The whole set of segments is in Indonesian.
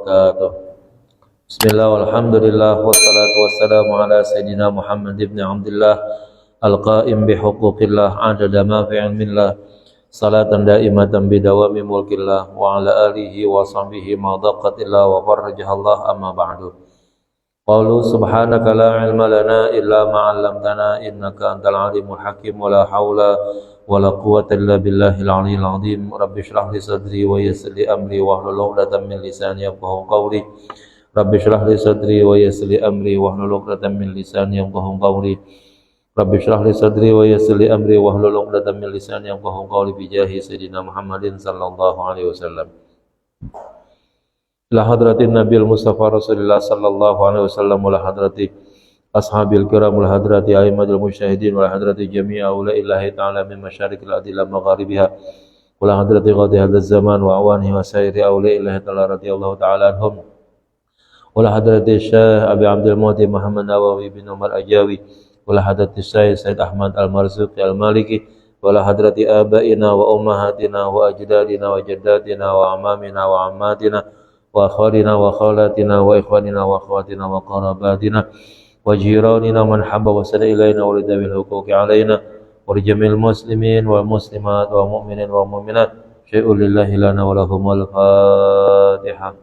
wabarakatuh. Bismillah walhamdulillah wassalatu wassalamu ala sayyidina Muhammad ibn Abdullah al-qa'im bihuquqillah adada ma fi ilmillah salatan daimatan bidawami mulkillah wa ala alihi wa sahbihi ma daqatillah wa farrajahallah amma ba'du. Qalu subhanaka la ilma lana illa ma 'allamtana innaka antal alimul hakim wa la haula wa la quwwata illa billahil aliyyil azim. Rabbi shrah li sadri wa yassir li amri wahlul 'uqdatam min lisani yafqahu qawli. Rabbi shrah li sadri wa yassir li amri wahlul 'uqdatam min lisani yafqahu qawli. Rabbi shrah li sadri wa yassir li amri wahlul 'uqdatam min lisani yafqahu qawli bi jahi sayyidina Muhammadin sallallahu alaihi wasallam. La hadratin Nabil Mustafa Rasulullah sallallahu alaihi wasallam wa la hadrati ashabil kiram wa la hadrati a'immatul musyahidin wa la hadrati jami'a ulaillahi ta'ala min masyarikil ardi ila magharibiha wa la hadrati qadi hadzal zaman wa awanihi wa sairi ulaillahi ta'ala radhiyallahu ta'ala anhum wa la hadrati Syekh Abi Abdul Muhdi Muhammad Nawawi bin Umar Ajawi wa la hadrati Syekh Said Ahmad Al-Marzuqi Al-Maliki wa la hadrati abaina wa ummahatina wa ajdadina wa jaddatina wa amamina wa ammatina wa akhwalina wa khawlatina wa ikhwanina wa akhwatina wa qarabatina wa jiranina man habba wa sada ilaina wa lidawil huquqi alaina wa lijamil muslimin wal muslimat wa mu'minin wa mu'minat syai'ul lillahi lana wa lahumul fatihah.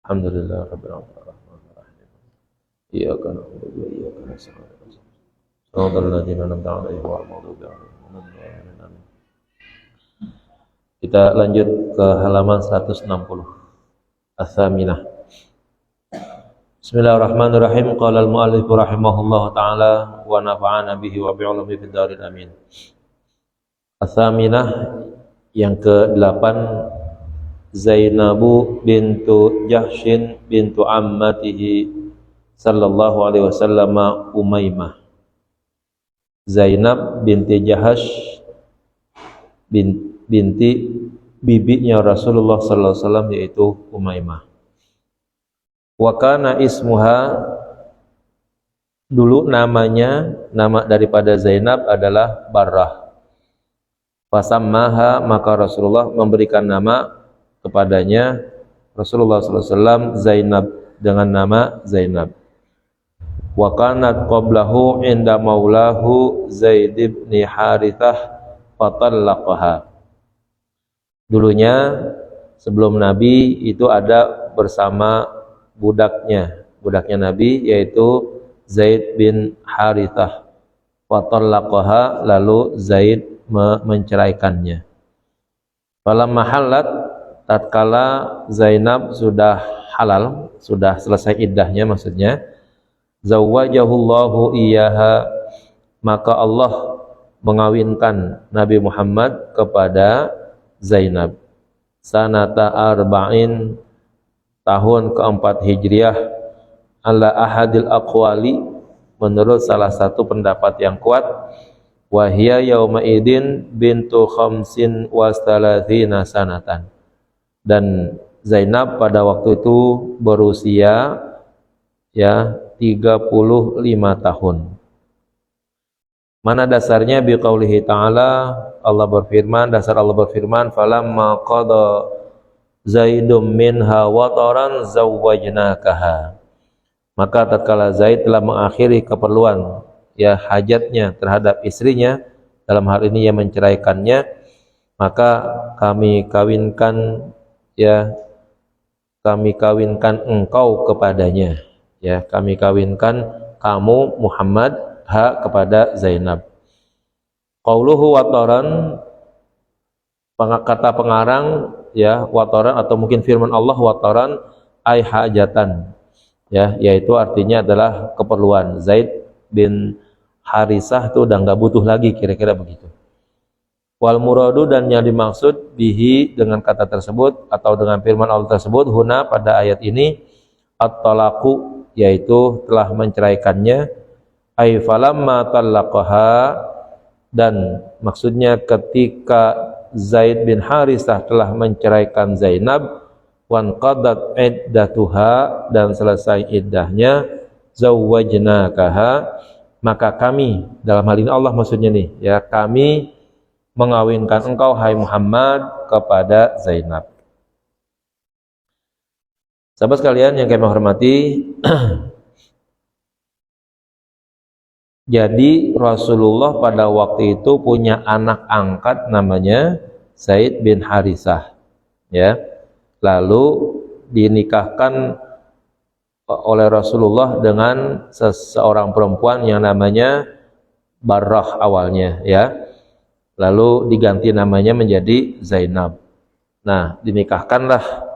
Alhamdulillah rabbil alamin. Iyyaka na'budu wa iyyaka nasta'in. Shiratal ladzina an'amta 'alaihim ghairil maghdubi 'alaihim waladdallin. Kita lanjut ke halaman 160. Ats-tsaminah. Bismillahirrahmanirrahim. Qala al-mu'allif rahimahullahu taala wa nafa'ana bihi wa bi'ulumi fid darin amin. Ats-tsaminah yang ke-8, Zainabu bintu Jahsyin bintu ammatihi sallallahu alaihi wasallam Umaymah. Zainab binti Jahsy binti bibinya Rasulullah sallallahu alaihi wasallam yaitu Umaymah. Wa kana ismuha, dulu nama daripada Zainab adalah Barrah. Fasammaha, maka Rasulullah memberikan nama kepadanya Rasulullah sallallahu alaihi wasallam Zainab dengan nama Zainab. Wa kanat qablahu inda maulahu Zaid bin Harithah fatallaqaha. Dulunya sebelum Nabi itu ada bersama budaknya Nabi yaitu Zaid bin Harithah. Fatallaqaha, lalu Zaid menceraikannya. Falamma halat, tatkala Zainab sudah halal, sudah selesai iddahnya maksudnya, zawwajahullahu iyyaha, maka Allah mengawinkan Nabi Muhammad kepada Zainab. Sanata arba'in, tahun keempat Hijriah, ala ahadil aqwali, menurut salah satu pendapat yang kuat, wahia yauma idin bintu khamsin wa thalathina sanatan, dan Zainab pada waktu itu berusia 35 tahun. Mana dasarnya? Biqaulihi ta'ala, Allah berfirman, dasar Allah berfirman, falamma qada Zaidum minha wataran zawwajnakaha, maka tatkala Zaid telah mengakhiri keperluan hajatnya terhadap istrinya, dalam hal ini ia menceraikannya, maka kami kawinkan engkau kepadanya, kami kawinkan kamu Muhammad kepada Zainab. Qauluhu wataran, kata pengarang wataran, atau mungkin firman Allah wataran ay hajatan, yaitu artinya adalah keperluan. Zaid bin Harisah itu udah nggak butuh lagi, kira-kira begitu. Wal muradu, dan yang dimaksud bihi, dengan kata tersebut atau dengan firman Allah tersebut, huna, pada ayat ini, at-talaqu, yaitu telah menceraikannya, ay falamma talaqaha, dan maksudnya ketika Zaid bin Harisah telah menceraikan Zainab, wan qadat iddatuha, dan selesai iddahnya, zawwajnakaha, maka kami, dalam hal ini Allah maksudnya nih, kami mengawinkan engkau hai Muhammad kepada Zainab. Sahabat sekalian yang kami hormati, jadi Rasulullah pada waktu itu punya anak angkat namanya Zaid bin Harisah, ya. Lalu dinikahkan oleh Rasulullah dengan seseorang perempuan yang namanya Barrah awalnya, ya. Lalu diganti namanya menjadi Zainab. Nah, dinikahkanlah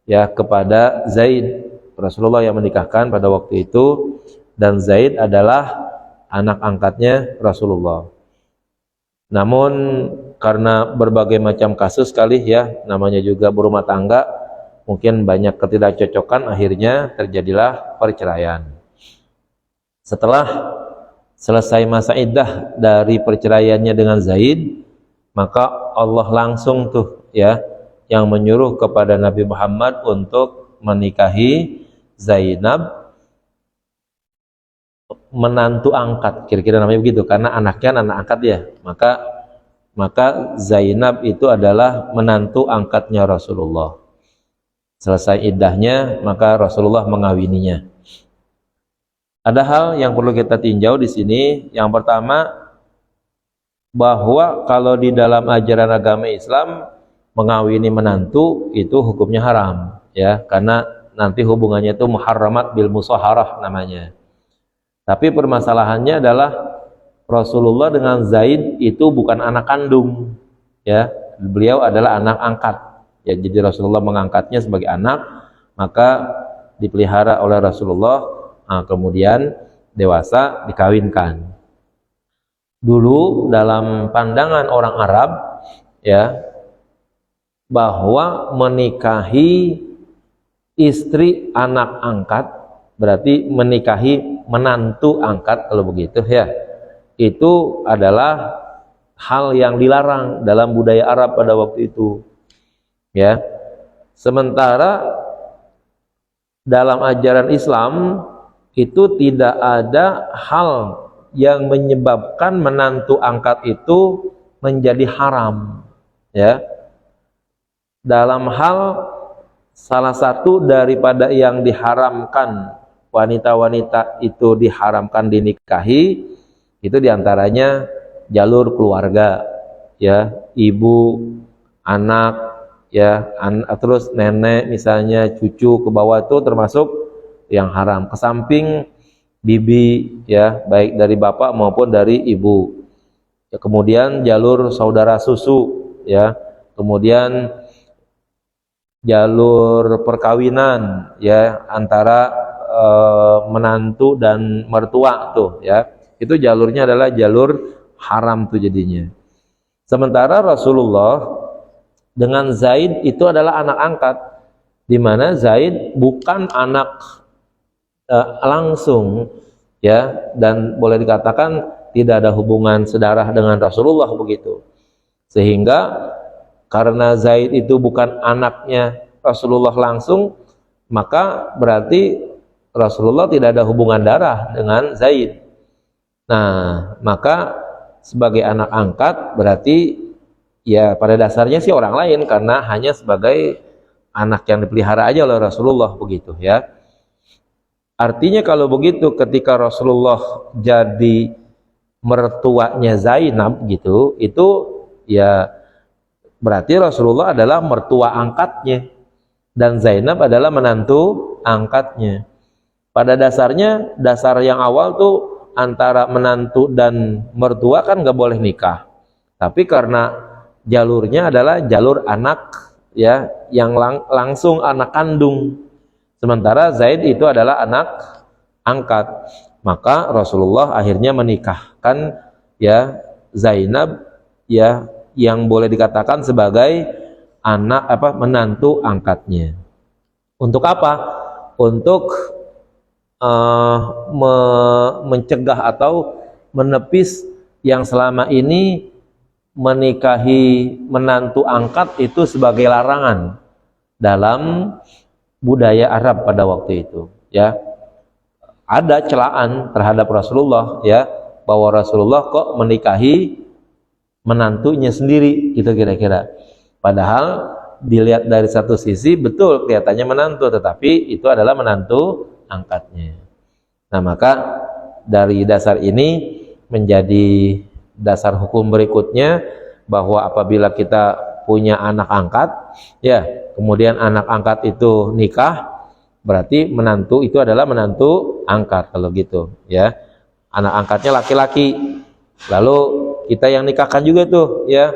ya kepada Zaid. Rasulullah yang menikahkan pada waktu itu, dan Zaid adalah anak angkatnya Rasulullah. Namun karena berbagai macam kasus kali ya, namanya juga berumah tangga, mungkin banyak ketidakcocokan, akhirnya terjadilah perceraian. Setelah selesai masa iddah dari perceraiannya dengan Zaid, maka Allah langsung tuh ya yang menyuruh kepada Nabi Muhammad untuk menikahi Zainab, menantu angkat, kira-kira namanya begitu, karena anaknya anak angkat ya. Maka Zainab itu adalah menantu angkatnya Rasulullah. Selesai iddahnya, maka Rasulullah mengawininya. Ada hal yang perlu kita tinjau di sini. Yang pertama, bahwa kalau di dalam ajaran agama Islam mengawini menantu itu hukumnya haram, ya, karena nanti hubungannya itu muharramat bil musaharah namanya. Tapi permasalahannya adalah Rasulullah dengan Zaid itu bukan anak kandung, ya, beliau adalah anak angkat. Ya, jadi Rasulullah mengangkatnya sebagai anak, maka dipelihara oleh Rasulullah. Nah, kemudian dewasa dikawinkan. Dulu dalam pandangan orang Arab ya, bahwa menikahi istri anak angkat berarti menikahi menantu angkat, kalau begitu ya, itu adalah hal yang dilarang dalam budaya Arab pada waktu itu, ya. Sementara dalam ajaran Islam itu tidak ada hal yang menyebabkan menantu angkat itu menjadi haram, ya. Dalam hal salah satu daripada yang diharamkan wanita-wanita itu diharamkan dinikahi, itu diantaranya jalur keluarga, ya, ibu, anak, ya, terus nenek misalnya, cucu ke bawah itu termasuk yang haram. Kesamping bibi, ya, baik dari bapak maupun dari ibu. Ya, kemudian jalur saudara susu, ya, kemudian jalur perkawinan, ya, antara menantu dan mertua tuh, ya, itu jalurnya adalah jalur haram tuh jadinya. Sementara Rasulullah dengan Zaid itu adalah anak angkat, di mana Zaid bukan anak langsung, ya, dan boleh dikatakan tidak ada hubungan sedarah dengan Rasulullah begitu. Sehingga karena Zaid itu bukan anaknya Rasulullah langsung, maka berarti Rasulullah tidak ada hubungan darah dengan Zaid. Nah, maka sebagai anak angkat berarti ya pada dasarnya sih orang lain, karena hanya sebagai anak yang dipelihara aja oleh Rasulullah begitu, ya. Artinya kalau begitu ketika Rasulullah jadi mertuanya Zainab gitu, itu ya berarti Rasulullah adalah mertua angkatnya dan Zainab adalah menantu angkatnya. Pada dasarnya, dasar yang awal tuh antara menantu dan mertua kan nggak boleh nikah. Tapi karena jalurnya adalah jalur anak, ya, yang langsung anak kandung. Sementara Zaid itu adalah anak angkat. Maka Rasulullah akhirnya menikahkan, ya, Zainab, ya, yang boleh dikatakan sebagai anak menantu angkatnya. Untuk apa? Untuk mencegah atau menepis yang selama ini menikahi menantu angkat itu sebagai larangan dalam budaya Arab pada waktu itu, ya. Ada celaan terhadap Rasulullah, ya, bahwa Rasulullah kok menikahi menantunya sendiri gitu kira-kira. Padahal dilihat dari satu sisi betul kelihatannya menantu, tetapi itu adalah menantu angkatnya. Nah, maka dari dasar ini menjadi dasar hukum berikutnya, bahwa apabila kita punya anak angkat, ya, kemudian anak angkat itu nikah, berarti menantu itu adalah menantu angkat kalau gitu, ya. Anak angkatnya laki-laki, lalu kita yang nikahkan juga tuh, ya,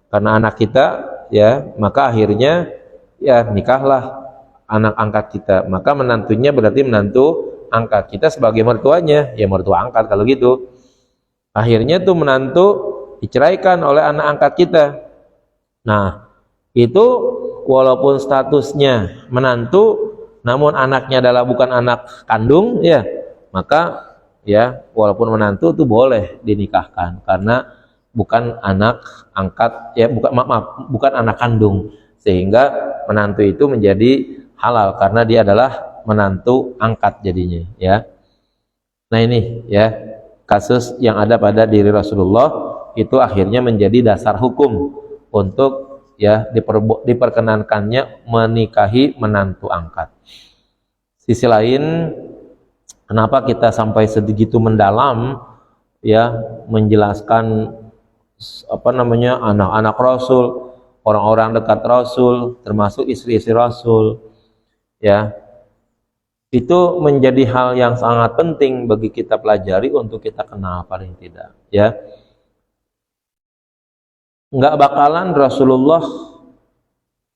karena anak kita, ya, maka akhirnya ya nikahlah anak angkat kita, maka menantunya berarti menantu angkat, kita sebagai mertuanya ya mertua angkat kalau gitu. Akhirnya tuh menantu diceraikan oleh anak angkat kita. Nah, itu walaupun statusnya menantu, namun anaknya adalah bukan anak kandung, ya, maka ya walaupun menantu itu boleh dinikahkan karena bukan anak angkat, ya, bukan anak kandung, sehingga menantu itu menjadi halal karena dia adalah menantu angkat jadinya, ya. Nah, ini ya kasus yang ada pada diri Rasulullah, itu akhirnya menjadi dasar hukum untuk ya diperkenankannya menikahi menantu angkat. Sisi lain, kenapa kita sampai segitu mendalam ya menjelaskan anak-anak Rasul, orang-orang dekat Rasul, termasuk istri-istri Rasul, ya, itu menjadi hal yang sangat penting bagi kita pelajari untuk kita kenal paling tidak, ya. Nggak bakalan Rasulullah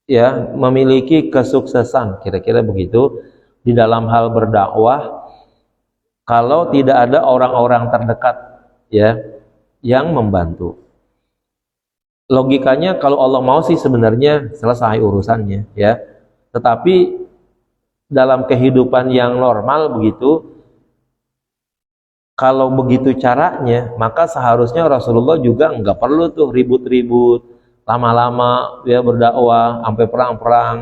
ya memiliki kesuksesan, kira-kira begitu, di dalam hal berdakwah kalau tidak ada orang-orang terdekat ya yang membantu. Logikanya kalau Allah mau sih sebenarnya selesai urusannya, ya. Tetapi dalam kehidupan yang normal begitu, kalau begitu caranya, maka seharusnya Rasulullah juga nggak perlu tuh ribut-ribut lama-lama ya berdakwah sampai perang-perang,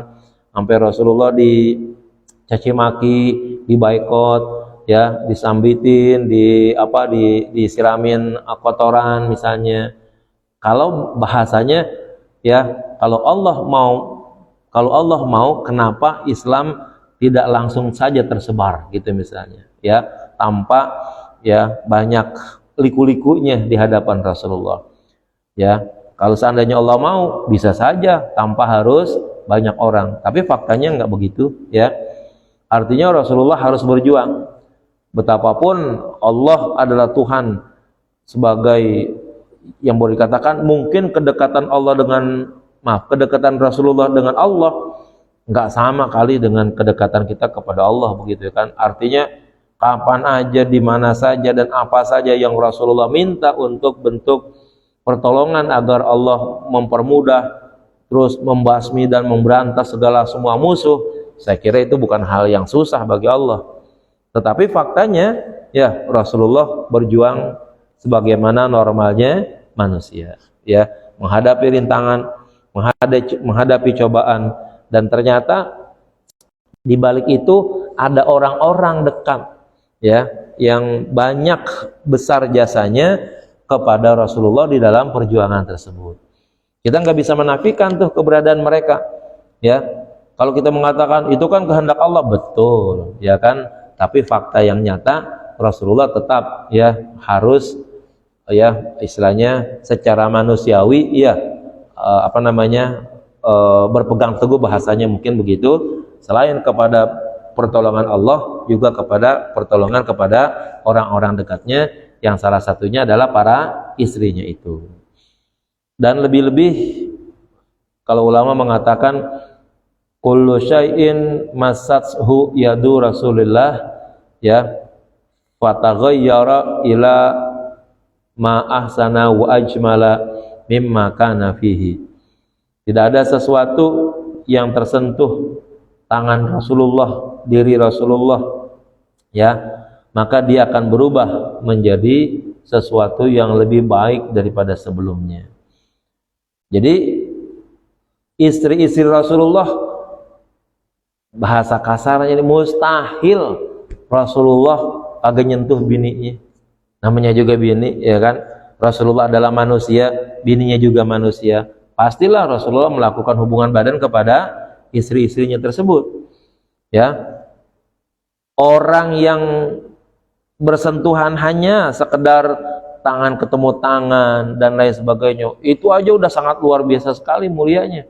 sampai Rasulullah dicaci maki, dibaikot, ya, disambitin, disiramin kotoran misalnya. Kalau bahasanya ya, kalau Allah mau kenapa Islam tidak langsung saja tersebar gitu misalnya, ya, tanpa ya banyak liku-likunya di hadapan Rasulullah, ya. Kalau seandainya Allah mau, bisa saja tanpa harus banyak orang, tapi faktanya nggak begitu, ya. Artinya Rasulullah harus berjuang, betapapun Allah adalah Tuhan, sebagai yang boleh dikatakan mungkin kedekatan kedekatan Rasulullah dengan Allah nggak sama kali dengan kedekatan kita kepada Allah, begitu kan. Artinya kapan aja, di mana saja, dan apa saja yang Rasulullah minta untuk bentuk pertolongan agar Allah mempermudah, terus membasmi dan memberantas segala semua musuh, saya kira itu bukan hal yang susah bagi Allah. Tetapi faktanya ya Rasulullah berjuang sebagaimana normalnya manusia, ya, menghadapi rintangan, menghadapi cobaan. Dan ternyata di balik itu ada orang-orang dekat, ya, yang banyak besar jasanya kepada Rasulullah di dalam perjuangan tersebut. Kita nggak bisa menafikan tuh keberadaan mereka, ya. Kalau kita mengatakan itu kan kehendak Allah, betul, ya kan. Tapi fakta yang nyata Rasulullah tetap ya harus ya istilahnya secara manusiawi ya berpegang teguh, bahasanya mungkin begitu, selain kepada pertolongan Allah juga kepada pertolongan kepada orang-orang dekatnya, yang salah satunya adalah para istrinya itu. Dan lebih-lebih kalau ulama mengatakan kullu syai'in massathu yadu Rasulillah, ya, fataghayyara ila ma ahsana wa ajmala mimma kana fihi. Tidak ada sesuatu yang tersentuh tangan Rasulullah, diri Rasulullah, ya, maka dia akan berubah menjadi sesuatu yang lebih baik daripada sebelumnya. Jadi istri-istri Rasulullah, bahasa kasarnya ini mustahil Rasulullah agak nyentuh bininya. Namanya juga bini, ya kan. Rasulullah adalah manusia, bininya juga manusia. pastilah Rasulullah melakukan hubungan badan kepada istri-istrinya tersebut. Ya, orang yang bersentuhan hanya sekedar tangan ketemu tangan dan lain sebagainya, itu aja udah sangat luar biasa sekali mulianya.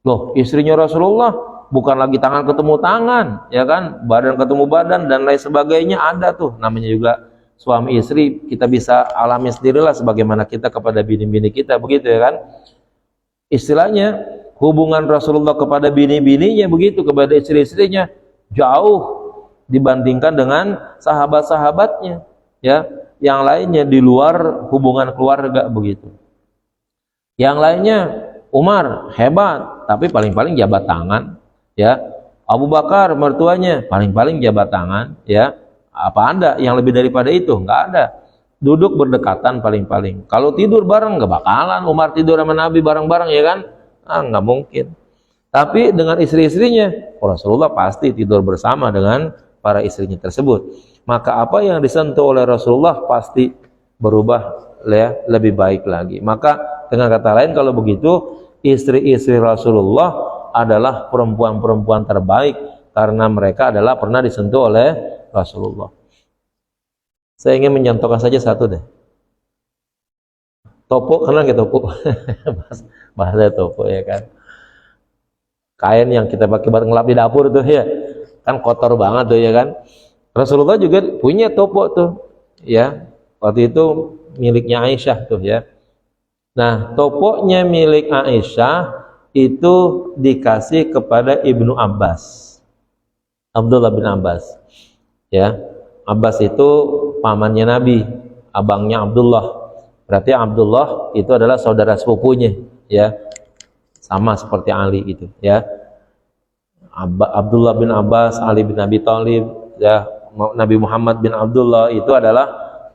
Loh, istrinya Rasulullah bukan lagi tangan ketemu tangan, ya kan, badan ketemu badan dan lain sebagainya, ada tuh namanya juga suami istri. Kita bisa alami sendirilah sebagaimana kita kepada bini-bini kita, begitu ya kan. Istilahnya hubungan Rasulullah kepada bini-bininya begitu, kepada istri-istrinya jauh dibandingkan dengan sahabat-sahabatnya, ya, yang lainnya di luar hubungan keluarga begitu. Yang lainnya Umar hebat, tapi paling-paling jabat tangan, ya. Abu Bakar mertuanya paling-paling jabat tangan, ya. Apa ada yang lebih daripada itu? Nggak ada. Duduk berdekatan paling-paling. Kalau tidur bareng nggak bakalan Umar tidur sama Nabi bareng-bareng, ya kan? Nggak mungkin. Tapi dengan istri-istrinya, Rasulullah pasti tidur bersama dengan para istrinya tersebut. Maka apa yang disentuh oleh Rasulullah pasti berubah, ya, lebih baik lagi. Maka dengan kata lain, kalau begitu istri-istri Rasulullah adalah perempuan-perempuan terbaik karena mereka adalah pernah disentuh oleh Rasulullah. Saya ingin mencontohkan saja satu deh. Topo, kenal nggak topo? Bahasa topo, ya kan. Kain yang kita pakai buat ngelap di dapur tuh, ya kan, kotor banget tuh, ya kan. Rasulullah juga punya topo tuh, ya. Waktu itu miliknya Aisyah tuh, ya. Nah, toponya milik Aisyah itu dikasih kepada Ibnu Abbas, Abdullah bin Abbas, ya. Abbas itu pamannya Nabi, abangnya Abdullah. Berarti Abdullah itu adalah saudara sepupunya, ya, sama seperti Ali gitu, ya. Abdullah bin Abbas, Ali bin Abi Thalib, ya, Nabi Muhammad bin Abdullah itu adalah,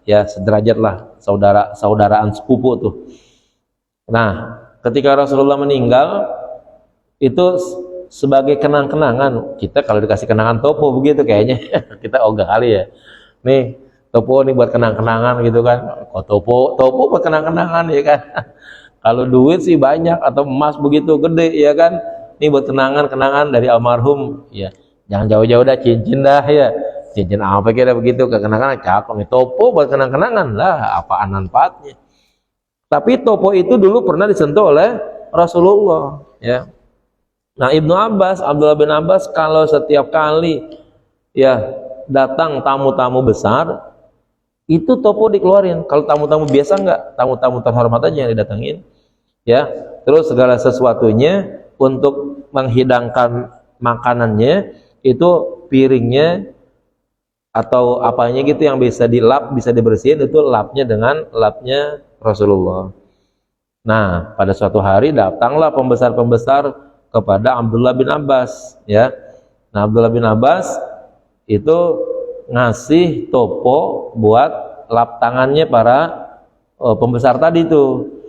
ya, sederajat lah, saudaraan sepupu tuh. Nah, ketika Rasulullah meninggal, itu sebagai kenang-kenangan, kita kalau dikasih kenangan topo begitu kayaknya kita ogah kali ya. Nih, topo nih buat kenang-kenangan gitu kan. Kok topo buat kenang-kenangan, ya kan. Kalau duit sih banyak atau emas begitu gede, ya kan. Ini buat kenangan-kenangan dari almarhum, ya. Jangan jauh-jauh dah, cincin dah, ya. Cincin apa kira begitu, ke kenangan cakep nih. Topo buat kenang-kenangan lah, apaan manfaatnya. Tapi topo itu dulu pernah disentuh oleh Rasulullah, ya. Nah, Ibnu Abbas, Abdullah bin Abbas, kalau setiap kali, ya, datang tamu-tamu besar, itu topo dikeluarin. Kalau tamu-tamu biasa enggak, tamu-tamu terhormat aja yang didatengin, ya. Terus segala sesuatunya untuk menghidangkan makanannya, itu piringnya atau apanya gitu yang bisa dilap, bisa dibersihin, itu lapnya dengan lapnya Rasulullah. Nah, pada suatu hari datanglah pembesar-pembesar kepada Abdullah bin Abbas, ya. Nah, Abdullah bin Abbas itu ngasih topo buat lap tangannya para pembesar tadi tuh.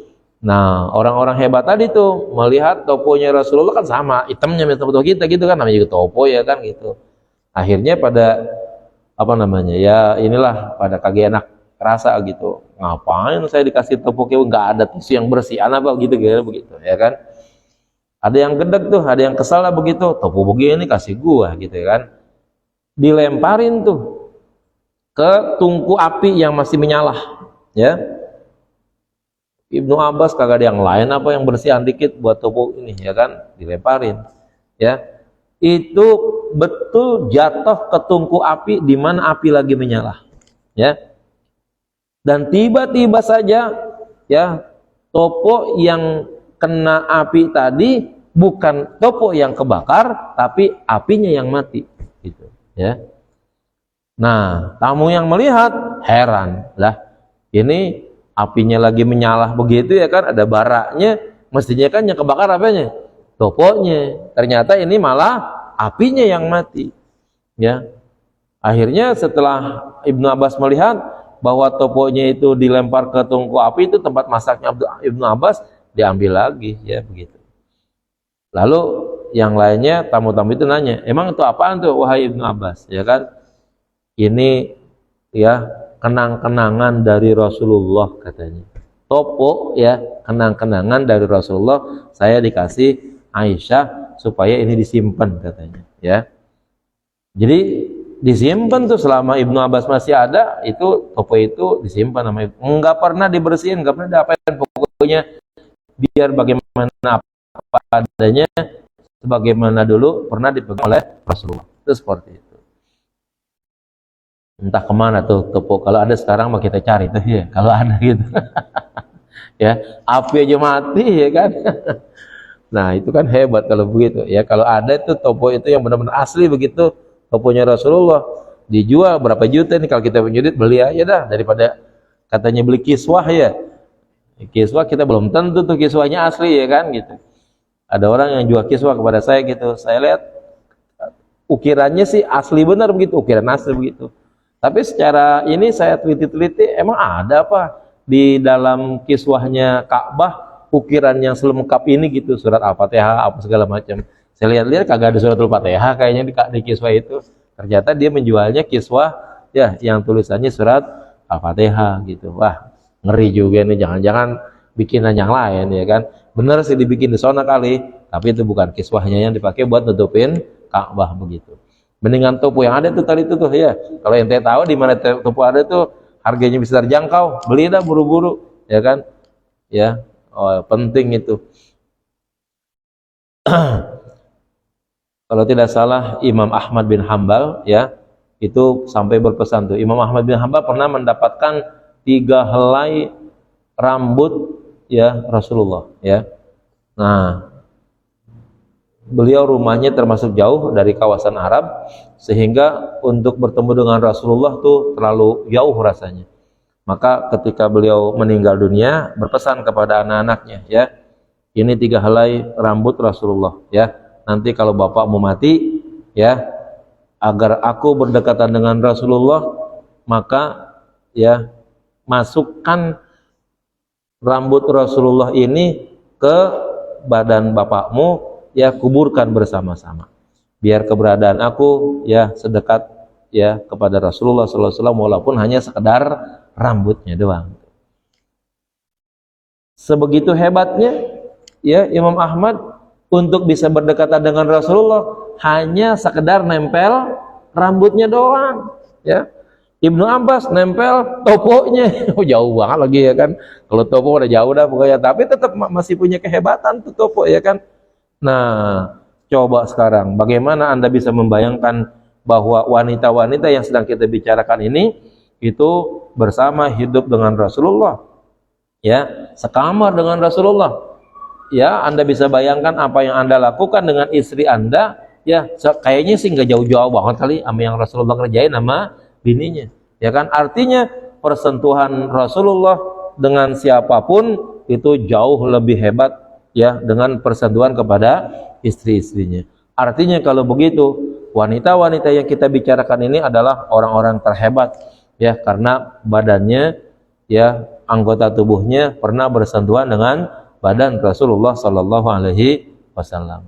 Nah, orang-orang hebat tadi tuh melihat toponya Rasulullah kan sama hitamnya sama topo kita gitu kan, namanya juga topo, ya kan gitu. Akhirnya pada apa namanya, ya inilah, pada kagak enak rasa gitu. Ngapain saya dikasih topo, nggak ada tisu yang bersih, apa gitu, begitu, ya kan. Ada yang gedeg tuh, ada yang kesal lah begitu, topo begini kasih gua gitu, ya kan. Dilemparin tuh ke tungku api yang masih menyala, ya. Ibnu Abbas kagak ada yang lain apa yang bersihan dikit buat topo ini, ya kan, dilemparin, ya. Itu betul jatuh ke tungku api di mana api lagi menyala, ya. Dan tiba-tiba saja, ya, topo yang kena api tadi bukan topo yang kebakar, tapi apinya yang mati, gitu, ya. Nah, tamu yang melihat heran, lah, ini apinya lagi menyala begitu, ya kan, ada baraknya, mestinya kan yang kebakar apanya? Toponya. Ternyata ini malah apinya yang mati, ya. Akhirnya setelah Ibnu Abbas melihat bahwa toponya itu dilempar ke tungku api, itu tempat masaknya Ibnu Abbas, diambil lagi, ya, begitu. Lalu yang lainnya, tamu-tamu itu nanya, emang itu apaan tuh wahai Ibnu Abbas, ya kan. Ini, ya, kenang-kenangan dari Rasulullah katanya, topo ya, kenang-kenangan dari Rasulullah, saya dikasih Aisyah supaya ini disimpan katanya ya. Jadi disimpan tuh selama Ibnu Abbas masih ada, itu topo itu disimpan namanya. Enggak pernah dibersihin, enggak pernah diapain, pokoknya biar bagaimana apa adanya, sebagaimana dulu pernah dipegang oleh Rasulullah. Itu seperti itu. Entah kemana tuh topo, kalau ada sekarang mah kita cari tuh ya, kalau ada gitu. Ya, api aja mati ya kan. Nah, itu kan hebat kalau begitu ya. Kalau ada itu topo itu yang benar-benar asli begitu, toponya Rasulullah, dijual berapa juta nih, kalau kita punya duit beli aja dah, daripada katanya beli kiswah ya. Kiswah kita belum tentu tuh kiswahnya asli ya kan gitu. Ada orang yang jual kiswah kepada saya gitu, saya lihat ukirannya sih asli benar begitu, ukiran asli begitu. Tapi secara ini saya teliti-teliti, emang ada apa di dalam kiswahnya Ka'bah ukiran yang selengkap ini gitu, surat Al-Fatihah apa segala macam. Saya lihat-lihat kagak ada surat Al-Fatihah kayaknya di kiswah itu. Ternyata dia menjualnya kiswah ya yang tulisannya surat Al-Fatihah gitu. Wah, ngeri juga nih, jangan-jangan bikinan yang lain ya kan. Bener sih dibikin di sana kali, tapi itu bukan kiswahnya yang dipakai buat nutupin Ka'bah begitu. Mendingan topo yang ada tuh tadi itu tuh ya. Kalau ente tahu di mana topo ada tuh harganya bisa terjangkau, beli dah buru-buru ya kan. Ya, oh, penting itu. Kalau tidak salah Imam Ahmad bin Hambal ya, itu sampai berpesan tuh. Imam Ahmad bin Hambal pernah mendapatkan 3 helai rambut ya Rasulullah ya. Nah, beliau rumahnya termasuk jauh dari kawasan Arab, sehingga untuk bertemu dengan Rasulullah tuh terlalu jauh rasanya. Maka ketika beliau meninggal dunia, berpesan kepada anak-anaknya ya, ini 3 helai rambut Rasulullah ya. Nanti kalau bapak mau mati ya, agar aku berdekatan dengan Rasulullah, maka ya masukkan rambut Rasulullah ini ke badan bapakmu ya, kuburkan bersama-sama, biar keberadaan aku ya sedekat ya kepada Rasulullah SAW, walaupun hanya sekedar rambutnya doang. Sebegitu hebatnya ya Imam Ahmad untuk bisa berdekatan dengan Rasulullah, hanya sekedar nempel rambutnya doang ya. Ibnu Abbas nempel toponya, jauh banget lagi ya kan. Kalau topo udah jauh dah pokoknya, tapi tetap masih punya kehebatan tuh topo ya kan. Nah, coba sekarang bagaimana Anda bisa membayangkan bahwa wanita-wanita yang sedang kita bicarakan ini itu bersama hidup dengan Rasulullah ya, sekamar dengan Rasulullah ya. Anda bisa bayangkan apa yang Anda lakukan dengan istri Anda ya, kayaknya sih nggak jauh-jauh banget kali sama yang Rasulullah kerjain sama bininya ya kan. Artinya persentuhan Rasulullah dengan siapapun itu jauh lebih hebat ya dengan persentuhan kepada istri-istrinya. Artinya kalau begitu, wanita-wanita yang kita bicarakan ini adalah orang-orang terhebat ya, karena badannya ya, anggota tubuhnya pernah bersentuhan dengan badan Rasulullah sallallahu alaihi wasallam.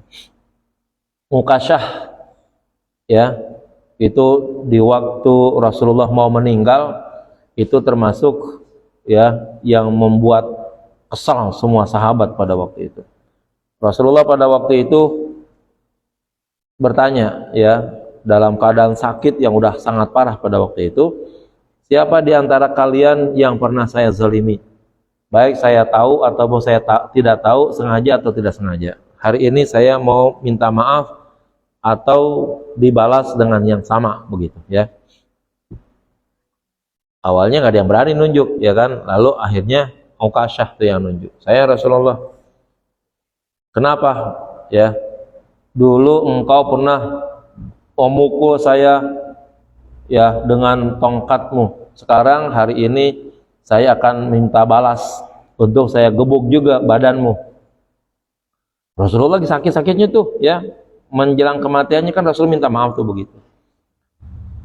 Mukasyah ya, itu di waktu Rasulullah mau meninggal, itu termasuk ya yang membuat kesal semua sahabat pada waktu itu. Rasulullah pada waktu itu bertanya ya, dalam keadaan sakit yang udah sangat parah pada waktu itu, siapa di antara kalian yang pernah saya zalimi, baik saya tahu ataupun saya tidak tahu, sengaja atau tidak sengaja. Hari ini saya mau minta maaf atau dibalas dengan yang sama begitu ya. Awalnya nggak ada yang berani nunjuk ya kan, lalu akhirnya Ukasyah tuh yang nunjuk. Saya Rasulullah, kenapa ya, dulu engkau pernah memukul saya ya dengan tongkatmu, sekarang hari ini saya akan minta balas untuk saya gebuk juga badanmu. Rasulullah lagi sakit-sakitnya tuh ya, menjelang kematiannya kan Rasul minta maaf tuh begitu.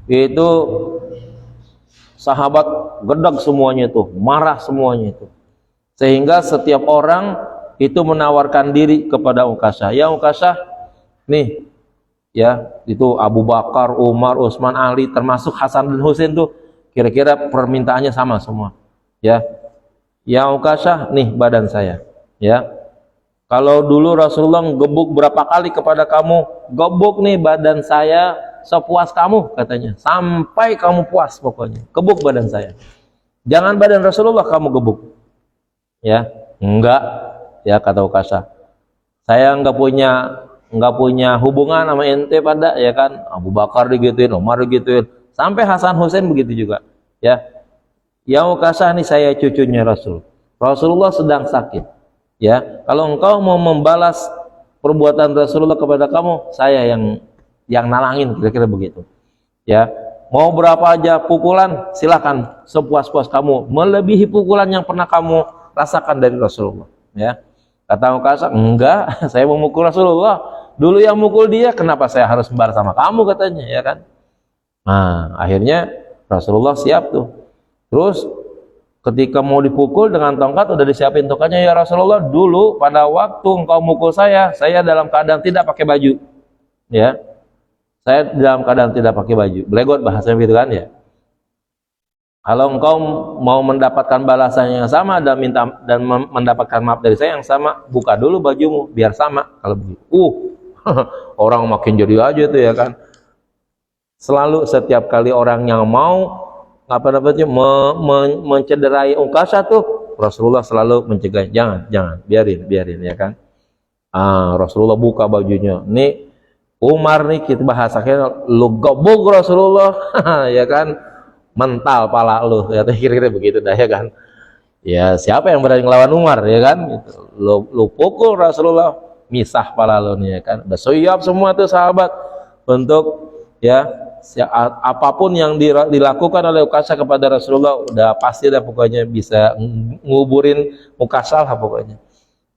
Itu sahabat gedag semuanya tuh, marah semuanya itu. Sehingga setiap orang itu menawarkan diri kepada Ukasyah. Ya Ukasyah, nih ya, itu Abu Bakar, Umar, Utsman, Ali, termasuk Hasan dan Husain tuh kira-kira permintaannya sama semua. Ya. Ya Ukasah, nih badan saya. Ya. Kalau dulu Rasulullah gebuk berapa kali kepada kamu, gebuk nih badan saya sepuas kamu katanya. Sampai kamu puas pokoknya. Gebuk badan saya. Jangan badan Rasulullah kamu gebuk. Ya, enggak. Ya kata Ukasah. Saya enggak punya hubungan sama ente pada, ya kan? Abu Bakar digituin, Umar digituin, sampai Hasan Husain begitu juga. Ya. Ya Ukasah, nih saya cucunya Rasul. Rasulullah sedang sakit. Ya, kalau engkau mau membalas perbuatan Rasulullah kepada kamu, saya yang nalangin, kira-kira begitu. Ya, mau berapa aja pukulan, silakan sepuas-puas kamu, melebihi pukulan yang pernah kamu rasakan dari Rasulullah. Ya, kata Ukasah, enggak, saya mau mukul Rasulullah. Dulu yang mukul dia, kenapa saya harus membalas sama kamu katanya, ya kan? Nah, akhirnya Rasulullah siap tuh. Terus ketika mau dipukul dengan tongkat, udah disiapin tongkatnya. Ya Rasulullah, dulu pada waktu engkau mukul saya dalam keadaan tidak pakai baju. Ya, saya dalam keadaan tidak pakai baju. Belegot bahasanya gitu kan ya. Kalau engkau mau mendapatkan balasan yang sama dan mendapatkan maaf dari saya yang sama, buka dulu bajumu biar sama. Kalau begitu, orang makin jadi aja tuh, ya kan. Selalu setiap kali orang yang mau mencederai Ukasah tuh, Rasulullah selalu mencegah, jangan, biarin, ya kan. Rasulullah buka bajunya. Nih Umar nih, kita bahasanya lu gebuk Rasulullah, ya kan, mental pala lu, ya kira-kira begitu dah, ya kan. Ya siapa yang berani ngelawan Umar, ya kan, gitu. Lu pukul Rasulullah, misah pala lu nih, ya kan. Udah siap semua tuh sahabat untuk, ya, apapun yang dilakukan oleh Ukasah kepada Rasulullah, udah pasti dah pokoknya bisa nguburin Ukasah lah pokoknya.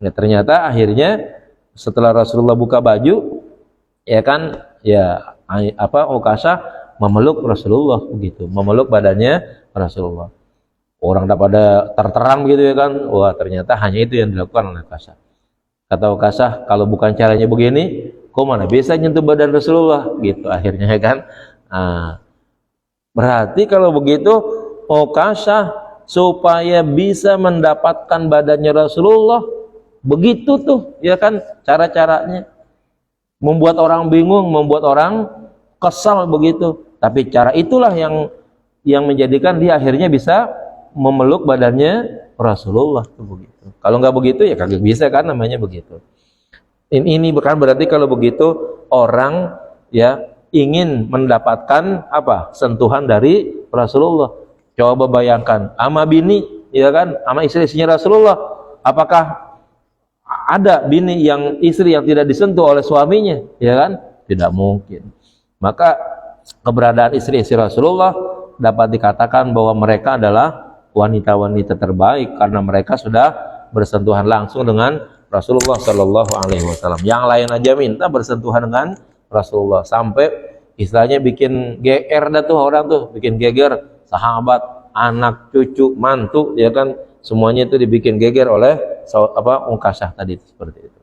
Nah, ternyata akhirnya setelah Rasulullah buka baju, ya kan, ya Ukasah memeluk Rasulullah begitu, memeluk badannya Rasulullah. Orang udah pada terteram gitu, ya kan. Wah, ternyata hanya itu yang dilakukan oleh Ukasah. Kata Ukasah, kalau bukan caranya begini, kok mana bisa nyentuh badan Rasulullah gitu akhirnya, ya kan. Berarti kalau begitu Ukasah supaya bisa mendapatkan badannya Rasulullah, begitu tuh, ya kan, cara-caranya. Membuat orang bingung, membuat orang kesal begitu. Tapi cara itulah yang menjadikan dia akhirnya bisa memeluk badannya Rasulullah tuh, begitu. Kalau nggak begitu ya kagak bisa kan, namanya begitu. Ini bukan berarti kalau begitu orang, ya, ingin mendapatkan apa? Sentuhan dari Rasulullah. Coba bayangkan, ama bini, ya kan, ama istri-istrinya Rasulullah. Apakah ada bini istri yang tidak disentuh oleh suaminya, ya kan? Tidak mungkin. Maka keberadaan istri-istri Rasulullah dapat dikatakan bahwa mereka adalah wanita-wanita terbaik karena mereka sudah bersentuhan langsung dengan Rasulullah Shallallahu Alaihi Wasallam. Yang lain aja minta bersentuhan dengan Rasulullah, sampai istilahnya bikin GR dah tuh orang tuh, bikin geger sahabat, anak, cucu, mantu, ya kan, semuanya itu dibikin geger oleh Ukasah tadi, seperti itu.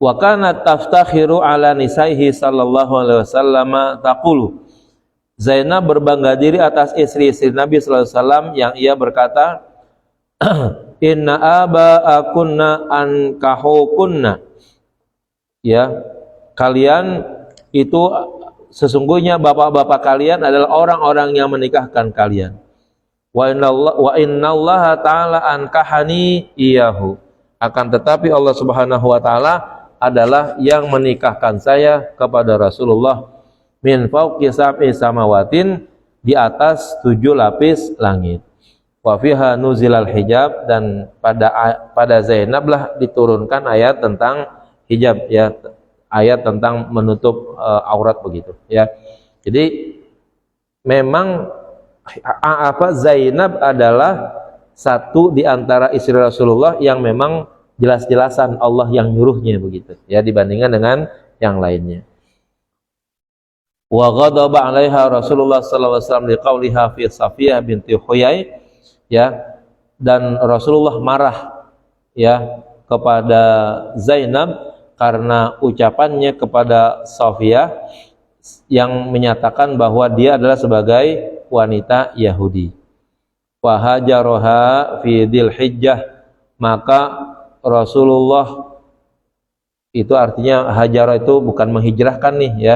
Wa kanat taftakhiru ala nisaihi sallallahu alaihi wasallam taqulu, Zainab berbangga diri atas istri-istri Nabi sallallahu alaihi wasallam yang ia berkata, inna aba'akunna ankahukunna, ya, kalian itu sesungguhnya bapak-bapak kalian adalah orang-orang yang menikahkan kalian. Wa innallaha ta'ala ankahani iyahu, akan tetapi Allah Subhanahu wa taala adalah yang menikahkan saya kepada Rasulullah min fawqi sab'i samawatin, di atas 7 lapis langit. Wa fiha nuzilal hijab, dan pada Zainab lah diturunkan ayat tentang hijab, ya, ayat tentang menutup aurat begitu, ya. Jadi memang Zainab adalah satu di antara istri Rasulullah yang memang jelas-jelasan Allah yang nyuruhnya begitu, ya, dibandingkan dengan yang lainnya. Wa ghadaba 'alaiha Rasulullah sallallahu alaihi wasallam liqauliha fi Safiyah binti Huyai, ya, dan Rasulullah marah, ya, kepada Zainab karena ucapannya kepada Safiyah yang menyatakan bahwa dia adalah sebagai wanita Yahudi. wa hajaraha fi Dzulhijjah, maka Rasulullah itu artinya hajara itu bukan menghijrahkan nih ya,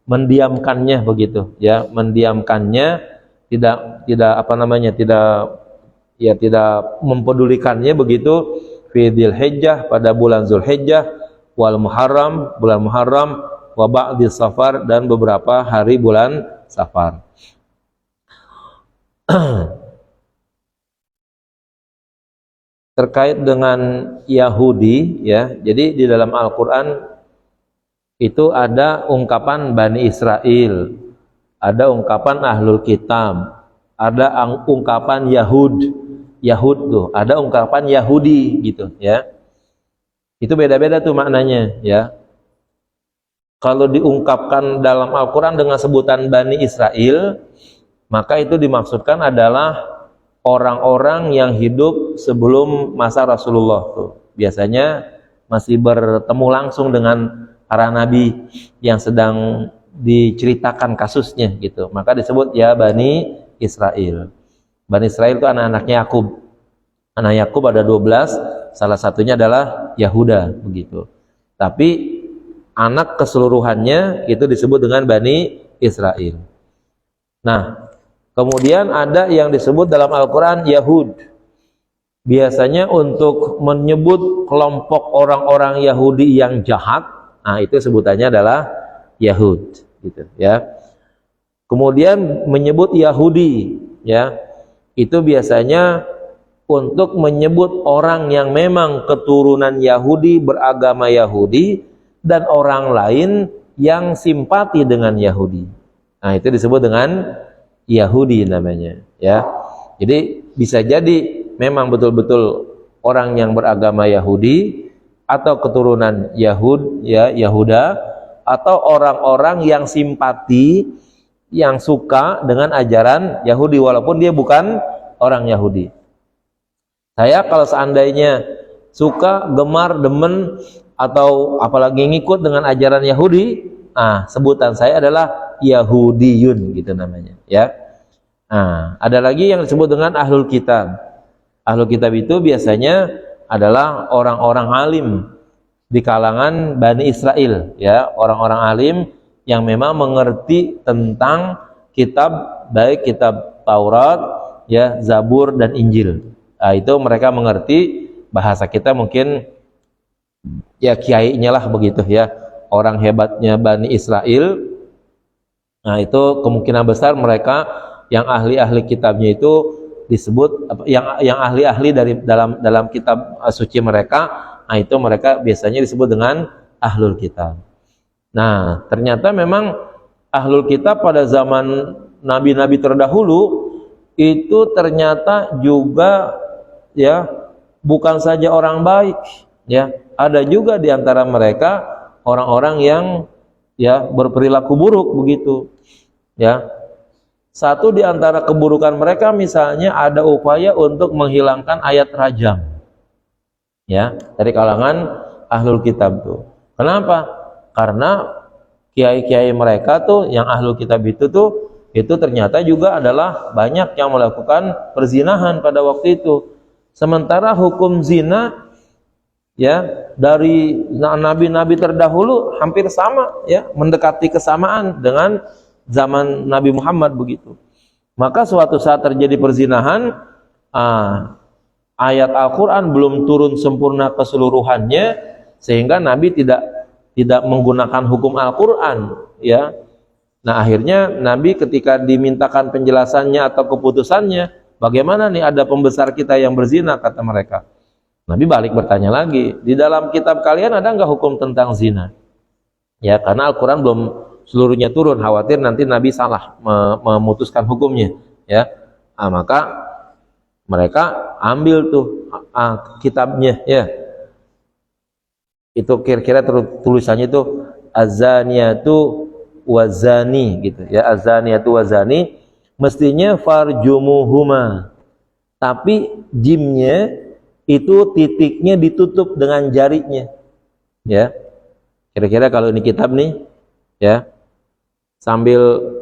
mendiamkannya begitu ya, mendiamkannya, tidak apa namanya, tidak mempedulikannya begitu, fi Dzulhijjah pada bulan Dzulhijjah, wal Muharram bulan Muharram, wa ba'di Safar dan beberapa hari bulan Safar. Terkait dengan Yahudi ya, jadi di dalam Al-Qur'an itu ada ungkapan Bani Israel, ada ungkapan Ahlul Kitab, ada ungkapan Yahud tuh, ada ungkapan Yahudi gitu ya. Itu beda-beda tuh maknanya ya. Kalau diungkapkan dalam Al-Qur'an dengan sebutan Bani Israel, maka itu dimaksudkan adalah orang-orang yang hidup sebelum masa Rasulullah tuh. Biasanya masih bertemu langsung dengan para nabi yang sedang diceritakan kasusnya gitu. Maka disebut ya Bani Israel. Bani Israel itu anak-anaknya Yakub. Anak Yakub ada 12, salah satunya adalah Yahuda begitu. Tapi anak keseluruhannya itu disebut dengan Bani Israel. Nah, kemudian ada yang disebut dalam Al-Quran Yahud. Biasanya untuk menyebut kelompok orang-orang Yahudi yang jahat, nah itu sebutannya adalah Yahud gitu ya. Kemudian menyebut Yahudi ya, itu biasanya untuk menyebut orang yang memang keturunan Yahudi, beragama Yahudi, dan orang lain yang simpati dengan Yahudi. Nah itu disebut dengan Yahudi namanya ya. Jadi bisa jadi memang betul-betul orang yang beragama Yahudi atau keturunan Yahud ya, Yahuda, atau orang-orang yang simpati, yang suka dengan ajaran Yahudi walaupun dia bukan orang Yahudi. Saya kalau seandainya suka, gemar, demen atau apalagi ngikut dengan ajaran Yahudi, sebutan saya adalah Yahudiyun gitu namanya ya. Nah, ada lagi yang disebut dengan Ahlul Kitab. Ahlul Kitab itu biasanya adalah orang-orang alim di kalangan Bani Israel ya, orang-orang alim yang memang mengerti tentang kitab, baik kitab Taurat ya, Zabur dan Injil. Nah, itu mereka mengerti, bahasa kita mungkin ya kiainya lah begitu ya, orang hebatnya Bani Israel. Nah itu kemungkinan besar mereka yang ahli-ahli kitabnya itu disebut yang ahli-ahli dari dalam kitab suci mereka. Nah itu mereka biasanya disebut dengan Ahlul Kitab. Nah ternyata memang Ahlul Kitab pada zaman nabi-nabi terdahulu itu ternyata juga ya bukan saja orang baik ya, ada juga di antara mereka orang-orang yang ya berperilaku buruk begitu ya. Satu di antara keburukan mereka misalnya ada upaya untuk menghilangkan ayat rajam ya dari kalangan Ahlul Kitab tuh. Kenapa? Karena kiai-kiai mereka tuh yang Ahlul Kitab itu ternyata juga adalah banyak yang melakukan perzinahan pada waktu itu. Sementara hukum zina ya dari nabi-nabi terdahulu hampir sama ya, mendekati kesamaan dengan zaman Nabi Muhammad begitu. Maka suatu saat terjadi perzinahan, ayat Al-Qur'an belum turun sempurna keseluruhannya sehingga Nabi tidak menggunakan hukum Al-Qur'an ya. Nah, akhirnya Nabi ketika dimintakan penjelasannya atau keputusannya, bagaimana nih ada pembesar kita yang berzina, kata mereka. Nabi balik bertanya lagi, di dalam kitab kalian ada nggak hukum tentang zina? Ya, karena Al-Quran belum seluruhnya turun, khawatir nanti Nabi salah memutuskan hukumnya. Ya, maka mereka ambil tuh kitabnya. Ya, itu kira-kira tulisannya itu azaniyatu wazani gitu. Ya, azaniyatu wazani, mestinya farjumuhuma, tapi jimnya itu titiknya ditutup dengan jarinya ya. Kira-kira kalau ini kitab nih ya, sambil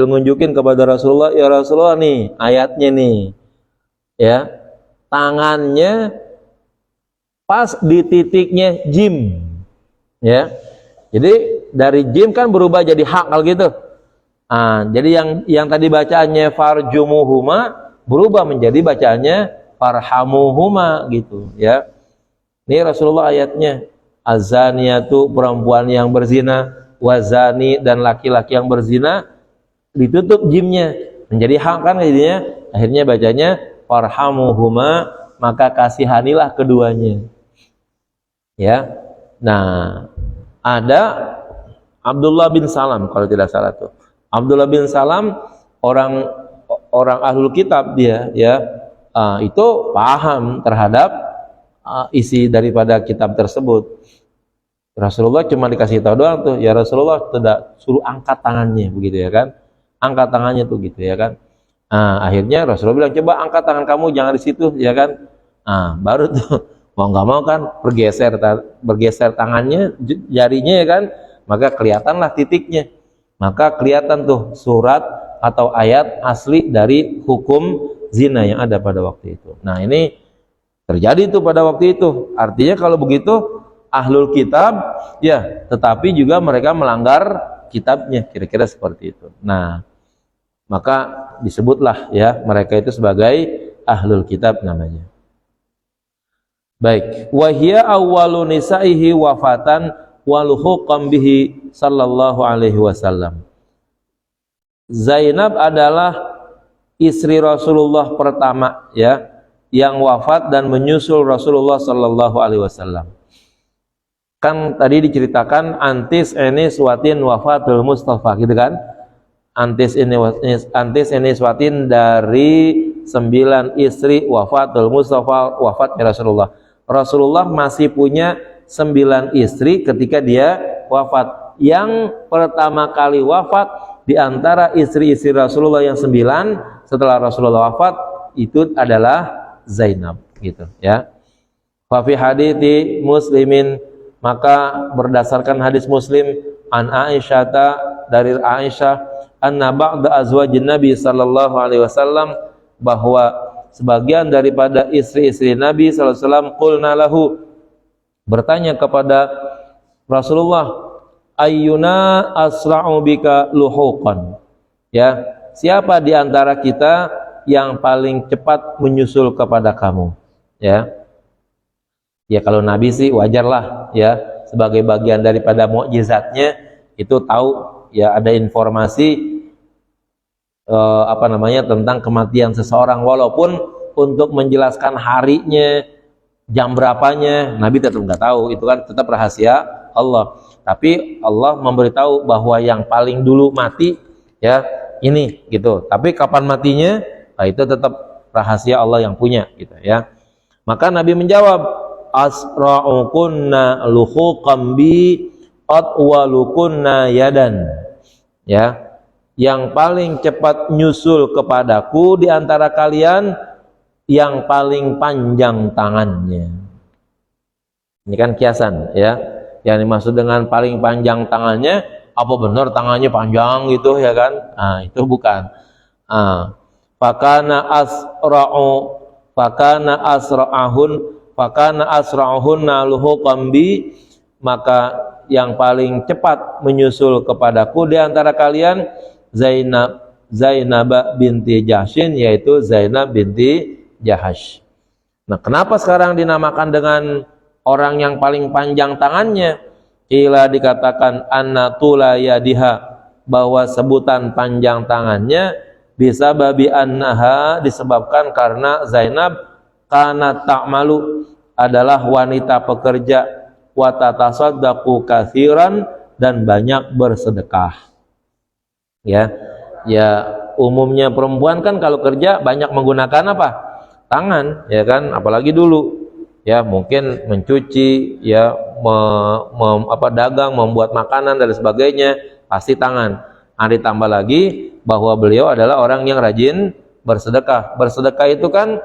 ngunjukin kepada Rasulullah, ya Rasulullah nih ayatnya nih, ya, tangannya pas di titiknya jim, ya. Jadi dari jim kan berubah jadi hak kalau gitu. Jadi yang tadi bacaannya farjumuhuma berubah menjadi bacaannya farhamuhuma gitu, ya. Ini Rasulullah ayatnya, azaniyatu perempuan yang berzina, wazani dan laki-laki yang berzina, ditutup jimnya menjadi hak kan jadinya. Akhirnya bacanya farhamuhuma, maka kasihanilah keduanya. Ya. Nah, ada Abdullah bin Salam kalau tidak salah tuh. Abdullah bin Salam orang ahlul kitab dia, ya. Itu paham terhadap isi daripada kitab tersebut. Rasulullah cuma dikasih tahu doang tuh, ya Rasulullah tidak suruh angkat tangannya begitu ya kan. Angkat tangannya tuh gitu ya kan. Akhirnya Rasulullah bilang, coba angkat tangan kamu, jangan di situ ya kan. Baru tuh mau nggak mau kan bergeser tangannya, jarinya ya kan, maka kelihatanlah titiknya, maka kelihatan tuh surat atau ayat asli dari hukum zina yang ada pada waktu itu. Nah ini terjadi tuh pada waktu itu. Artinya kalau begitu ahlul kitab ya, tetapi juga mereka melanggar kitabnya, kira-kira seperti itu. Nah maka disebutlah ya mereka itu sebagai ahlul kitab namanya. Baik, wahia awwalu nisaihi wafatan waluhuqam bihi sallallahu alaihi wasallam. Zainab adalah istri Rasulullah pertama ya, yang wafat dan menyusul Rasulullah sallallahu alaihi wasallam. Kan tadi diceritakan antis enis watin wafatul Mustafa gitu kan. Antis enis watin dari 9 istri wafatul Mustafa, wafatnya Rasulullah. Rasulullah masih punya 9 istri ketika dia wafat. Yang pertama kali wafat di antara istri-istri Rasulullah yang 9 setelah Rasulullah wafat itu adalah Zainab gitu ya. Fa fi hadithi Muslimin, maka berdasarkan hadis Muslim an Aisyah, dari Aisyah, anna ba'da azwajin Nabi sallallahu alaihi wasallam, bahwa sebagian daripada istri-istri Nabi sallallahu alaihi wasallam qulna lahu, bertanya kepada Rasulullah, ayyuna asra'u bika luhuqan, ya, siapa di antara kita yang paling cepat menyusul kepada kamu, ya. Ya kalau Nabi sih wajarlah ya, sebagai bagian daripada mukjizatnya itu tahu ya, ada informasi tentang kematian seseorang, walaupun untuk menjelaskan harinya, jam berapanya Nabi tetap nggak tahu, itu kan tetap rahasia Allah. Tapi Allah memberitahu bahwa yang paling dulu mati ya ini gitu. Tapi kapan matinya, itu tetap rahasia Allah yang punya gitu ya. Maka Nabi menjawab, asra'ukunna luhuqam bi atwalukunna yadan, ya, yang paling cepat nyusul kepadaku di antara kalian yang paling panjang tangannya. Ini kan kiasan ya, yang dimaksud dengan paling panjang tangannya, apa benar tangannya panjang gitu ya kan? Itu bukan. Fakana asra'uhunna luhuqam bi, maka yang paling cepat menyusul kepadaku di antara kalian Zainab binti Jahsyin, yaitu Zainab binti Jahash. Nah, kenapa sekarang dinamakan dengan orang yang paling panjang tangannya? Ila dikatakan annatula yadiha, bahwa sebutan panjang tangannya bisa babi annaha, disebabkan karena Zainab kana ta'malu, adalah wanita pekerja, wa tatasaddaqu katsiran, dan banyak bersedekah. Ya, umumnya perempuan kan kalau kerja banyak menggunakan apa? Tangan, ya kan? Apalagi dulu, ya mungkin mencuci, ya dagang, membuat makanan dan sebagainya, pasti tangan. Ditambah lagi bahwa beliau adalah orang yang rajin bersedekah. Bersedekah itu kan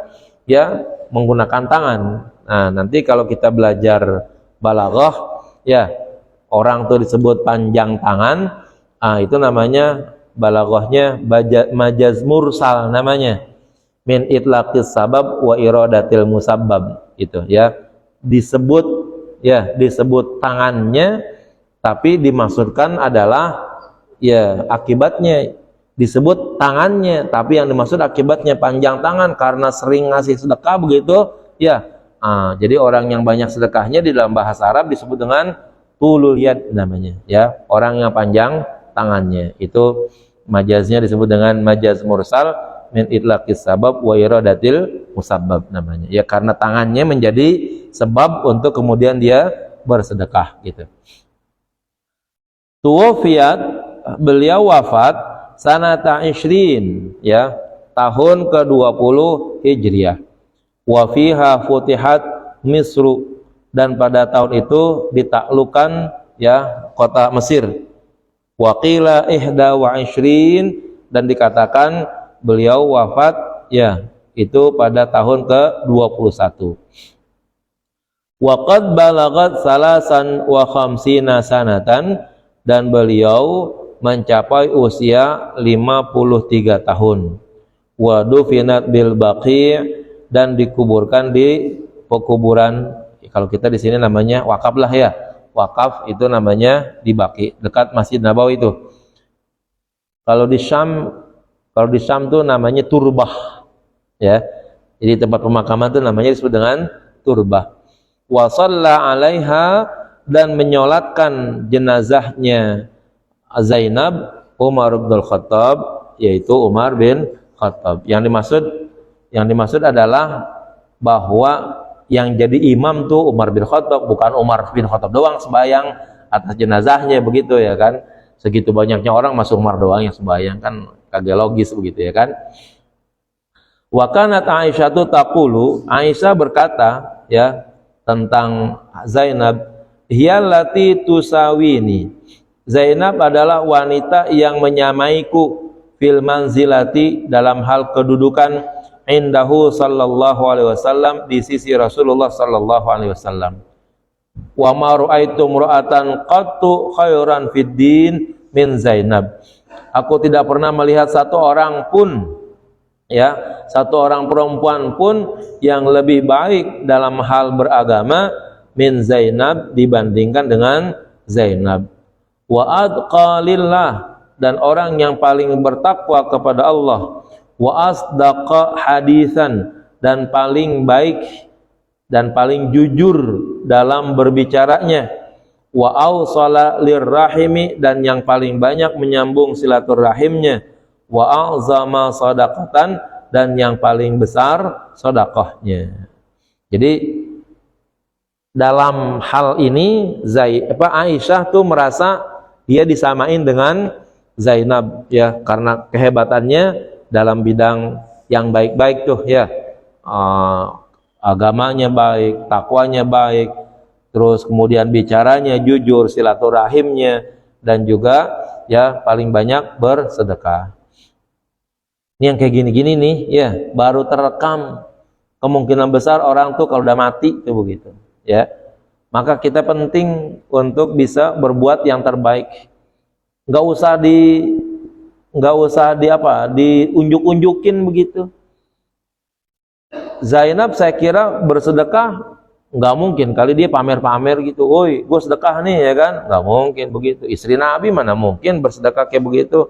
ya menggunakan tangan. Nah, nanti kalau kita belajar balaghah, ya orang tuh disebut panjang tangan. Itu namanya balaghahnya majaz mursal namanya. min itlaqis sabab wa iradatil musabbab, itu ya. Disebut tangannya, tapi dimaksudkan adalah ya akibatnya. Disebut tangannya, tapi yang dimaksud akibatnya, panjang tangan karena sering ngasih sedekah begitu ya. Jadi orang yang banyak sedekahnya di dalam bahasa Arab disebut dengan tulul yad namanya ya, orang yang panjang tangannya. Itu majaznya disebut dengan majaz mursal min itlaqis sabab wa iradatil musabbab namanya ya, karena tangannya menjadi sebab untuk kemudian dia bersedekah gitu. Tuwafiyat, beliau wafat sanata ishrin ya, tahun ke-20 Hijriah. Wa fiha futihat Misru, dan pada tahun itu ditaklukkan ya kota Mesir. Wa qila ihda wa ishrin, dan dikatakan beliau wafat ya itu pada tahun ke-21. Wa qad balagat salasan wa khamsina sanatan, dan beliau mencapai usia 53 tahun. Wa dufinat bil Baqi', dan dikuburkan di pekuburan, kalau kita di sini namanya wakaf lah ya. Wakaf itu namanya di Baqi', dekat Masjid Nabawi itu. Kalau di Syam tuh namanya turbah ya. Jadi tempat pemakaman itu namanya disebut dengan turbah. Wa shalla 'alaiha, dan menyolatkan jenazahnya Zainab Umar bin Khattab, yaitu Umar bin Khattab. Yang dimaksud adalah bahwa yang jadi imam tuh Umar bin Khattab, bukan Umar bin Khattab doang sembahyang atas jenazahnya begitu ya kan. Segitu banyaknya orang masuk Umar doang yang sembahyang, kan kagak logis begitu ya kan. Wa kanat Aisyatu taqulu, Aisyah berkata ya tentang Zainab, hiyallati tusawini, Zainab adalah wanita yang menyamaiku fil manzilati, dalam hal kedudukan, indahu sallallahu alaihi wasallam, di sisi Rasulullah sallallahu alaihi wasallam. Wa ma ra'aitu imra'atan qattu khairan fid din min Zainab. Aku tidak pernah melihat satu orang pun ya, satu orang perempuan pun yang lebih baik dalam hal beragama min Zainab, dibandingkan dengan Zainab. Wa adqalillah, dan orang yang paling bertakwa kepada Allah. Wa asdaqa hadisan, dan paling baik dan paling jujur dalam berbicaranya. Wa awsala lirrahimi, dan yang paling banyak menyambung silaturahimnya. Wa a'zama sadaqatan, dan yang paling besar sedekahnya. Jadi dalam hal ini Aisyah tuh merasa dia disamain dengan Zainab ya, karena kehebatannya dalam bidang yang baik-baik tuh ya, agamanya baik, takwanya baik, terus kemudian bicaranya jujur, silaturahimnya, dan juga ya paling banyak bersedekah. Ini yang kayak gini-gini nih ya, baru terekam. Kemungkinan besar orang tuh kalau udah mati tuh begitu ya. Maka kita penting untuk bisa berbuat yang terbaik. Nggak usah diunjuk-unjukin begitu. Zainab saya kira bersedekah nggak mungkin kali dia pamer-pamer gitu. Woi, gue sedekah nih ya kan? Nggak mungkin begitu. Istri Nabi mana mungkin bersedekah kayak begitu.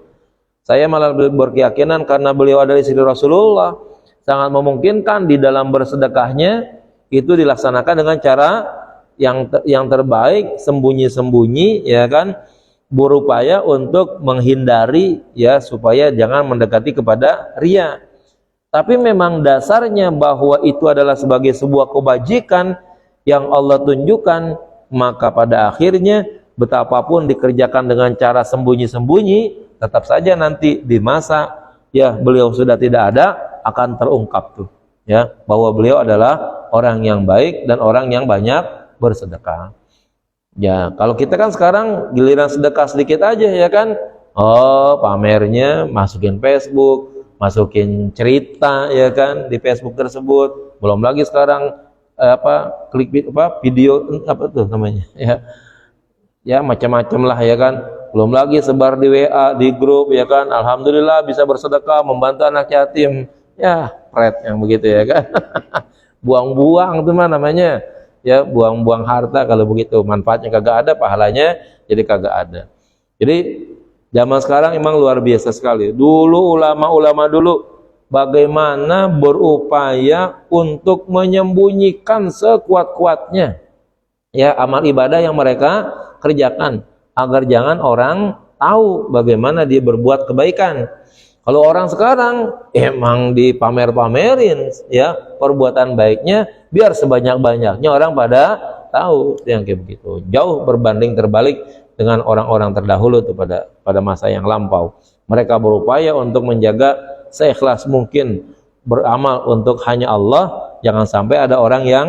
Saya malah berkeyakinan karena beliau adalah istri Rasulullah, sangat memungkinkan di dalam bersedekahnya itu dilaksanakan dengan cara yang terbaik, sembunyi-sembunyi ya kan, berupaya untuk menghindari ya supaya jangan mendekati kepada riya. Tapi memang dasarnya bahwa itu adalah sebagai sebuah kebajikan yang Allah tunjukkan, maka pada akhirnya betapapun dikerjakan dengan cara sembunyi-sembunyi, tetap saja nanti di masa ya beliau sudah tidak ada akan terungkap tuh ya bahwa beliau adalah orang yang baik dan orang yang banyak bersedekah. Ya, kalau kita kan sekarang giliran sedekah sedikit aja ya kan. Oh, pamernya masukin Facebook, masukin cerita ya kan di Facebook tersebut. Belum lagi sekarang klik video apa tuh namanya ya. Ya macam-macam lah ya kan. Belum lagi sebar di WA, di grup ya kan. Alhamdulillah bisa bersedekah, membantu anak yatim. Ya, pret yang begitu ya kan. Buang-buang itu mah namanya. Ya, buang-buang harta kalau begitu. Manfaatnya kagak ada, pahalanya jadi kagak ada. Jadi zaman sekarang emang luar biasa sekali. Dulu ulama-ulama dulu bagaimana berupaya untuk menyembunyikan sekuat-kuatnya ya amal ibadah yang mereka kerjakan agar jangan orang tahu bagaimana dia berbuat kebaikan. Kalau orang sekarang emang dipamer-pamerin ya perbuatan baiknya biar sebanyak-banyaknya orang pada tahu yang kayak begitu. Jauh berbanding terbalik dengan orang-orang terdahulu tuh pada masa yang lampau. Mereka berupaya untuk menjaga seikhlas mungkin beramal untuk hanya Allah, jangan sampai ada orang yang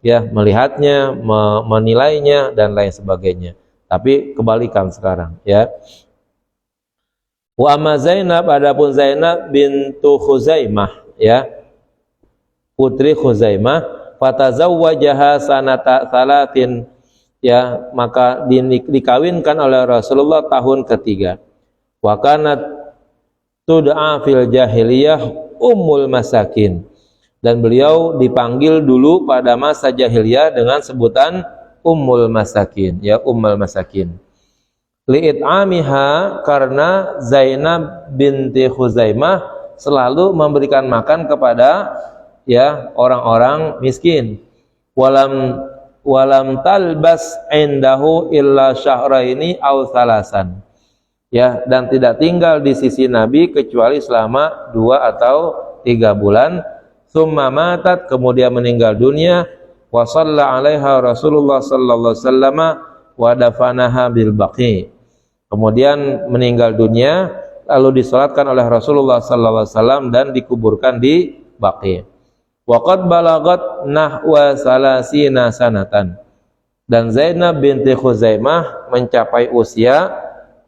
ya melihatnya, menilainya dan lain sebagainya. Tapi kebalikan sekarang ya. Wa amma Zainab, adapun Zainab bintu Khuzaimah ya, putri Khuzaimah, fatazawwajaha sanata salatin ya, maka dikawinkan oleh Rasulullah tahun ketiga. Wa kanat tud'a fil jahiliyah ummul masakin, dan beliau dipanggil dulu pada masa jahiliyah dengan sebutan ummul masakin ya, ummul masakin. Li'it'amiha, karena Zainab binti Khuzaimah selalu memberikan makan kepada ya orang-orang miskin. Walam talbas indahu illa syahraini aw thalasan ya, dan tidak tinggal di sisi Nabi kecuali selama 2 atau 3 bulan. Summa matat, kemudian meninggal dunia. Wa shalla 'alaiha Rasulullah sallallahu alaihi wasallam wa dafanaha bil baqi, kemudian meninggal dunia lalu disolatkan oleh Rasulullah sallallahu alaihi wasallam dan dikuburkan di Baqi. Wa qad balagat nahwa salasina sanatan, dan Zainab binti Khuzaimah mencapai usia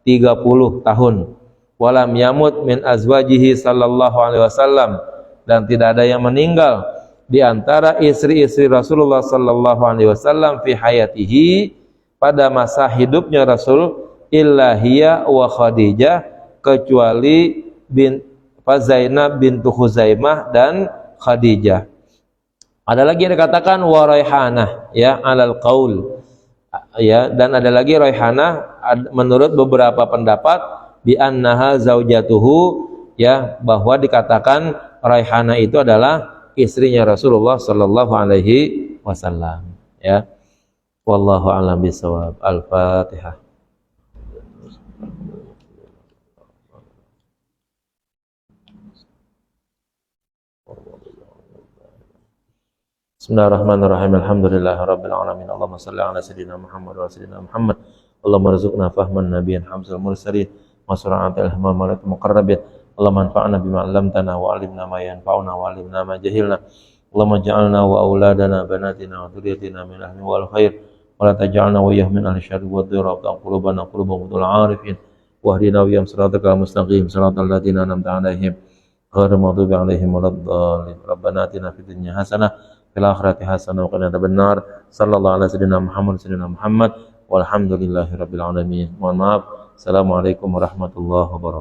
30 tahun. Walam yamut min azwajihi sallallahu alaihi wasallam, dan tidak ada yang meninggal di antara istri-istri Rasulullah sallallahu alaihi wasallam fi hayatihi, pada masa hidupnya Rasul, illa hiya wa Khadijah, kecuali Zainab bintu Khuzaimah dan Khadijah. Ada lagi yang dikatakan wa Raihanah ya alal qaul ya, dan ada lagi Raihanah menurut beberapa pendapat bi annaha zaujatuhu ya, bahwa dikatakan Raihanah itu adalah istrinya Rasulullah sallallahu alaihi wasallam ya. Wallahu a'lam bishawab. Al-Fatihah. Bismillahirrahmanirrahim. Alhamdulillahirabbil alamin. Allahumma shalli ala sayyidina Muhammad wa sayyidina Muhammad. Allahumma rzuqna fahman nabiyyin hamzal mursalin wa sur'atil hamalat muqarrabin. Allahumma anfa'na bima 'allamtana wa 'allimna ma yanfa'una wa 'allimna ma jahilna. Allahumma ij'alna wa auladana banatina wa dhurriyyatina min ahli wal khair wa la taj'alna wa iyyahum min ahli syarri wa dhurra wa qulubana qulubuhum arifin wahdina wa iyyahum siratal mustaqim siratal ladzina an'amta 'alaihim ghairil maghdubi 'alaihim waladdallin. Rabbana atina fid dunya hasanah fil akhirati hasanah wa qina adzabannar. Sallallahu alaihi sayyidina Muhammad walhamdulillahi rabbil alamin. Mohon maaf. Assalamualaikum warahmatullahi wabarakatuh.